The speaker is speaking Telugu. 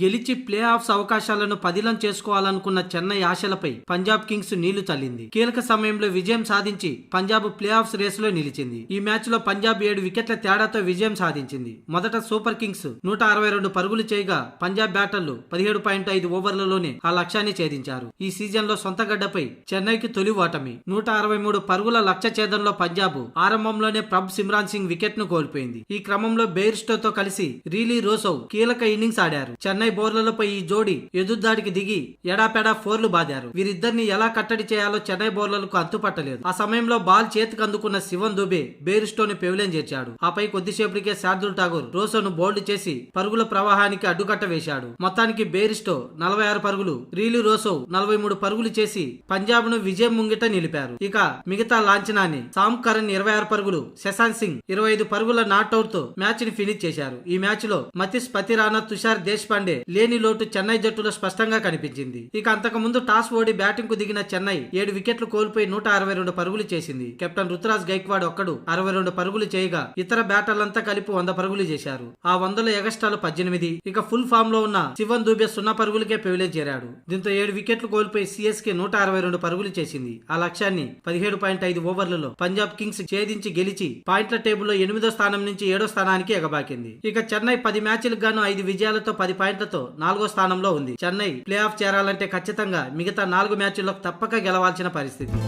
గెలిచి ప్లే ఆఫ్స్ అవకాశాలను పదిలం చేసుకోవాలనుకున్న చెన్నై ఆశలపై పంజాబ్ కింగ్స్ నీళ్లు చల్లింది. కీలక సమయంలో విజయం సాధించి పంజాబ్ ప్లే ఆఫ్స్ రేసులో నిలిచింది. ఈ మ్యాచ్ లో పంజాబ్ 7 వికెట్ల తేడాతో విజయం సాధించింది. మొదట సూపర్ కింగ్స్ 162 పరుగులు చేయగా పంజాబ్ బ్యాటర్లు 17.5 ఓవర్లలోనే ఆ లక్ష్యాన్ని ఛేదించారు. ఈ సీజన్ లో సొంత గడ్డపై చెన్నైకి తొలి ఓటమి. 163 పరుగుల లక్ష్య ఛేదంలో పంజాబ్ ఆరంభంలోనే ప్రభ్ సిమ్రాన్ సింగ్ వికెట్ ను కోల్పోయింది. ఈ క్రమంలో బెయిర్స్టోతో కలిసి రీలీ రోసవ్ కీలక ఇన్నింగ్స్ ఆడారు. చెన్నై బౌలర్లపై ఈ జోడీ ఎదురుదాడికి దిగి ఎడాపెడా ఫోర్లు బాదారు. వీరిద్దరిని ఎలా కట్టడి చేయాలో చెన్నై బౌలర్లకు అంతుపట్టలేదు. ఆ సమయంలో బాల్ చేతికి అందుకున్న శివన్ దుబే బెయిర్స్టోని పెవిలియన్ చేర్చాడు. ఆపై కొద్దిసేపటికే శార్దుల్ ఠాగూర్ రోసోను బౌల్డ్ చేసి పరుగుల ప్రవాహానికి అడ్డుకట్ట వేశాడు. మొత్తానికి బెయిర్స్టో 46 పరుగులు, రీలీ రోసోవ్ 43 పరుగులు చేసి పంజాబ్ ను విజయం ముంగిట నిలిపారు. ఇక మిగతా లాంఛనాన్ని సామ్ కరణ్ 26 పరుగులు, శశాంత్ సింగ్ 25 పరుగుల నాట్అవుట్ తో మ్యాచ్ ని ఫినిష్ చేశారు. ఈ మ్యాచ్ లో మతీష్ పతిరానా, తుషార్ దేశ్పాండే లేని లోటు చెన్నై జట్టులో స్పష్టంగా కనిపించింది. ఇక అంతకు ముందు టాస్ ఓడి బ్యాటింగ్ కు దిగిన చెన్నై 7 వికెట్లు కోల్పోయి 162 పరుగులు చేసింది. కెప్టెన్ రుతురాజ్ గైక్వాడ్ ఒక్కడు 62 పరుగులు చేయగా ఇతర బ్యాటర్లంతా కలిపి 100 పరుగులు చేశారు. ఆ 100లో ఎగస్ట్రాలు 18. ఇక ఫుల్ ఫామ్ లో ఉన్న శివన్ దూబే 0 పరుగులకే పెవిలియన్ చేరాడు. దీంతో 7 వికెట్లు కోల్పోయి సిఎస్కే 162 పరుగులు చేసింది. ఆ లక్ష్యాన్ని 17.5 ఓవర్లలో పంజాబ్ కింగ్స్ ఛేదించి గెలిచి పాయింట్ల టేబుల్లో 8వ స్థానం నుంచి 7వ స్థానానికి ఎగబాకింది. ఇక చెన్నై 10 మ్యాచ్లకు గాను 5 విజయాలతో 10 పాయింట్లతో 4వ స్థానంలో ఉంది. చెన్నై ప్లే ఆఫ్ చేరాలంటే ఖచ్చితంగా మిగతా 4 మ్యాచ్ల్లో తప్పక గెలవాల్సిన పరిస్థితి.